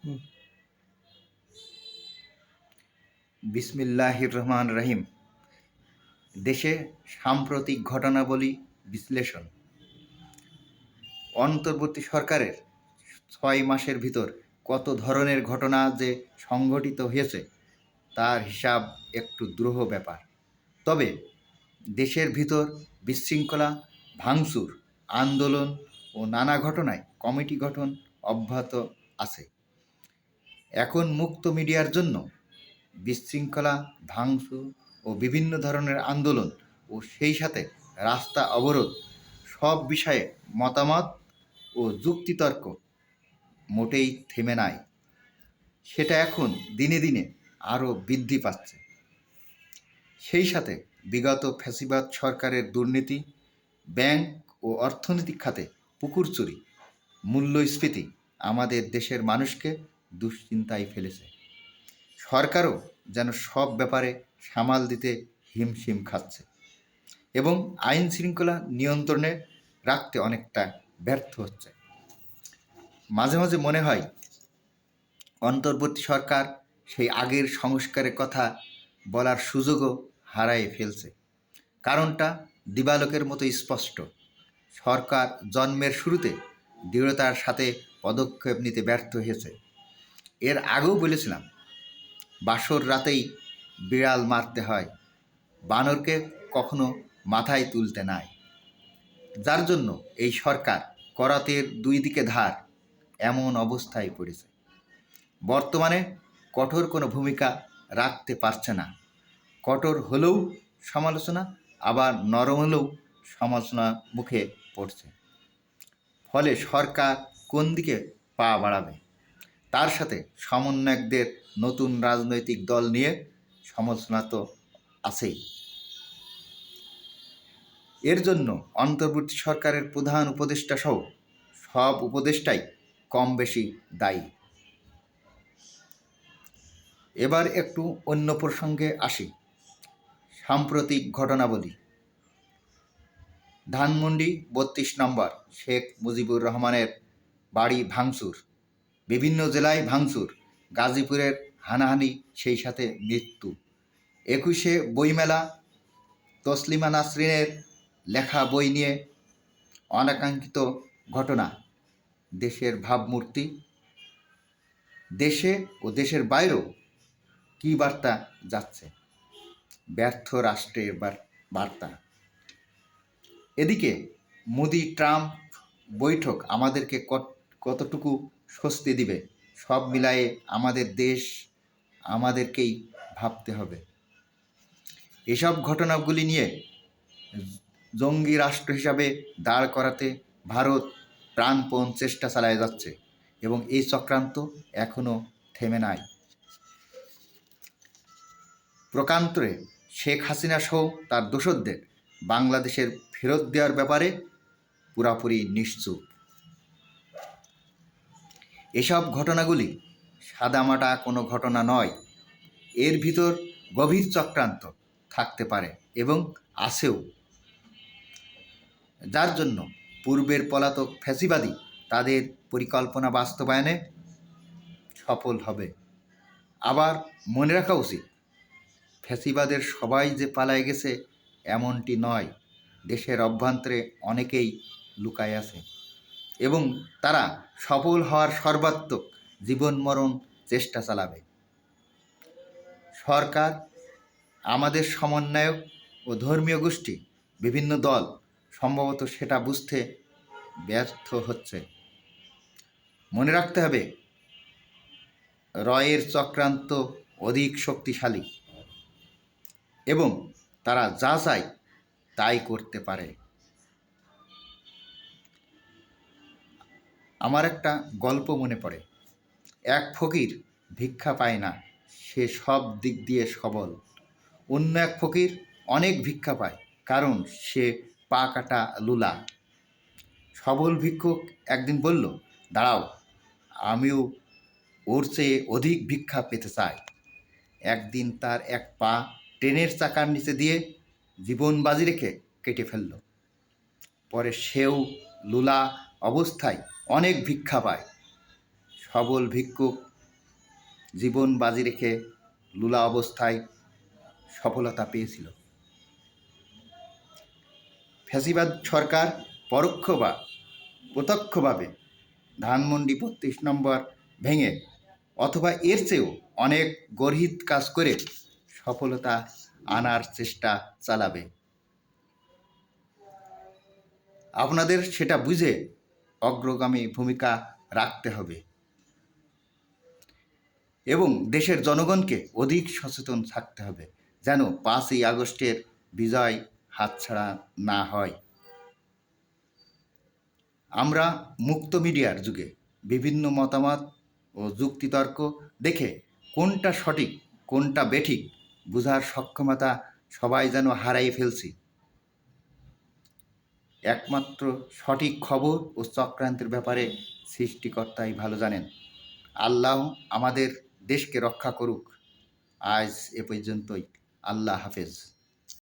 হুম। বিসমিল্লাহির রহমান রহিম। দেশে সাম্প্রতিক ঘটনাবলী বিশ্লেষণ। অন্তর্বর্তী সরকারের 6 মাসের ভিতর কত ধরনের ঘটনা যে সংঘটিত হয়েছে তার হিসাব একটু দুরূহ ব্যাপার। তবে দেশের ভিতর বিশৃঙ্খলা, ভাঙচুর, আন্দোলন ও নানা ঘটনায় কমিটি গঠন অব্যাহত আছে। এখন মুক্ত মিডিয়ার জন্য বিশৃঙ্খলা, ভাঙচুর ও বিভিন্ন ধরনের আন্দোলন ও সেই সাথে রাস্তা অবরোধ সব বিষয়ে মতামত ও যুক্তিতর্ক মোটেই থেমে নাই। সেটা এখন দিনে দিনে আরও বৃদ্ধি পাচ্ছে। সেই সাথে বিগত ফ্যাসিবাদ সরকারের দুর্নীতি, ব্যাংক ও অর্থনৈতিক খাতে পুকুর চুরি, মূল্যস্ফীতি আমাদের দেশের মানুষকে দুশ্চিন্তায় ফেলেছে। সরকারও যেন সব ব্যাপারে সামাল দিতে হিমশিম খাচ্ছে এবং আইন শৃঙ্খলা নিয়ন্ত্রণে রাখতে অনেকটা ব্যর্থ হচ্ছে। মাঝে মাঝে মনে হয় অন্তর্বর্তী সরকার সেই আগের সংস্কারের কথা বলার সুযোগও হারায় ফেলছে। কারণটা দিবালোকের মতো স্পষ্ট। সরকার জন্মের শুরুতে দৃঢ়তার সাথে পদক্ষেপ নিতে ব্যর্থ হয়েছে। এর আগেও বলেছিলাম, বাসর রাতেই বিড়াল মারতে হয়, বানরকে কখনো মাথায় তুলতে নাই। যার জন্য এই সরকার করাতের দুই দিকে ধার এমন অবস্থায় পড়েছে। বর্তমানে কঠোর কোনো ভূমিকা রাখতে পারছে না। কঠোর হলেও সমালোচনা, আবার নরম হলেও সমালোচনা মুখে পড়ছে। ফলে সরকার কোন দিকে পা বাড়াবে? তার সাথে সমন্বয়কদের নতুন রাজনৈতিক দল নিয়ে সমালোচনা তো আছেই। এর জন্য অন্তর্বর্তী সরকারের প্রধান উপদেষ্টা সহ সব উপদেষ্টাই কম বেশি দায়ী। এবার একটু অন্য প্রসঙ্গে আসি। সাম্প্রতিক ঘটনাবলী। ধানমন্ডি ৩২ নম্বর শেখ মুজিবুর রহমানের বাড়ি ভাঙচুর, বিভিন্ন জেলায় ভাঙচুর, গাজীপুরের হানাহানি, সেই সাথে মৃত্যু। ২১শে বইমেলা, তসলিমা নাসরিনের লেখা বই নিয়ে অনাকাঙ্ক্ষিত ঘটনা। দেশের ভাবমূর্তি, দেশে ও দেশের বাইরেও কী বার্তা যাচ্ছে? ব্যর্থ রাষ্ট্রের বার্তা। এদিকে মোদি ট্রাম্প বৈঠক আমাদেরকে কতটুকু স্বস্তি দিবে? সব মিলায়ে আমাদের দেশ আমাদেরকেই ভাবতে হবে। এসব ঘটনাগুলি নিয়ে জঙ্গি রাষ্ট্র হিসাবে দাঁড় করাতে ভারত প্রাণপণ চেষ্টা চালায় যাচ্ছে এবং এই চক্রান্ত এখনও থেমে নাই। প্রকান্তরে শেখ হাসিনা সহ তার দোসরদের বাংলাদেশের ফেরত দেওয়ার ব্যাপারে পুরাপুরি নিশ্চুপ। এসব ঘটনাগুলি সাদামাটা কোনো ঘটনা নয়, এর ভিতর গভীর চক্রান্ত থাকতে পারে এবং আছেও। যার জন্য পূর্বের পলাতক ফ্যাসিবাদী তাদের পরিকল্পনা বাস্তবায়নে সফল হবে। আবার মনে রাখা উচিত, ফ্যাসিবাদের সবাই যে পালায় গেছে এমনটি নয়। দেশের অভ্যন্তরে অনেকেই লুকায় আছে এবং তারা সফল হওয়ার সর্বাত্মক জীবন মরণ চেষ্টা চালাবে। সরকার, আমাদের সমন্বয়ক ও ধর্মীয় গোষ্ঠী, বিভিন্ন দল সম্ভবত সেটা বুঝতে ব্যর্থ হচ্ছে। মনে রাখতে হবে, রয়ের চক্রান্ত অধিক শক্তিশালী এবং তারা যা চায় তাই করতে পারে। আমার একটা গল্প মনে পড়ে। এক ফকির ভিক্ষা পায় না, সে সব দিক দিয়ে সবল। অন্য এক ফকির অনেক ভিক্ষা পায়, কারণ সে পা কাটা লুলা। সবল ভিক্ষুক একদিন বলল, দাঁড়াও, আমিও ওর চেয়ে অধিক ভিক্ষা পেতে চাই। একদিন তার এক পা ট্রেনের চাকার নিচে দিয়ে জীবন বাজি রেখে কেটে ফেলল। পরে সেও লুলা অবস্থায় অনেক ভিক্ষা পায়। সবল ভিক্ষুক জীবন বাজি রেখে লুলা অবস্থায় সফলতা পেয়েছিল। ফ্যাসিবাদ সরকার পরোক্ষ বা প্রত্যক্ষভাবে ধানমন্ডি ৩২ নম্বর ভেঙে অথবা এর চেয়েও অনেক গর্হিত কাজ করে সফলতা আনার চেষ্টা চালাবে। আপনাদের সেটা বুঝে অগ্রগামী ভূমিকা রাখতে হবে এবং দেশের জনগণকে অধিক সচেতন থাকতে হবে, যেন ৫ই আগস্টের বিজয় হাতছাড়া না হয়। আমরা মুক্ত মিডিয়ার যুগে বিভিন্ন মতামত ও যুক্তিতর্ক দেখে কোনটা সঠিক কোনটা বেঠিক বোঝার সক্ষমতা সবাই যেন হারাই ফেলছি। একমাত্র সঠিক খবর ও চক্রান্তের ব্যাপারে সৃষ্টিকর্তাই ভালো জানেন। আল্লাহ আমাদের দেশকে রক্ষা করুক। আজ এ পর্যন্তই। আল্লাহ হাফেজ।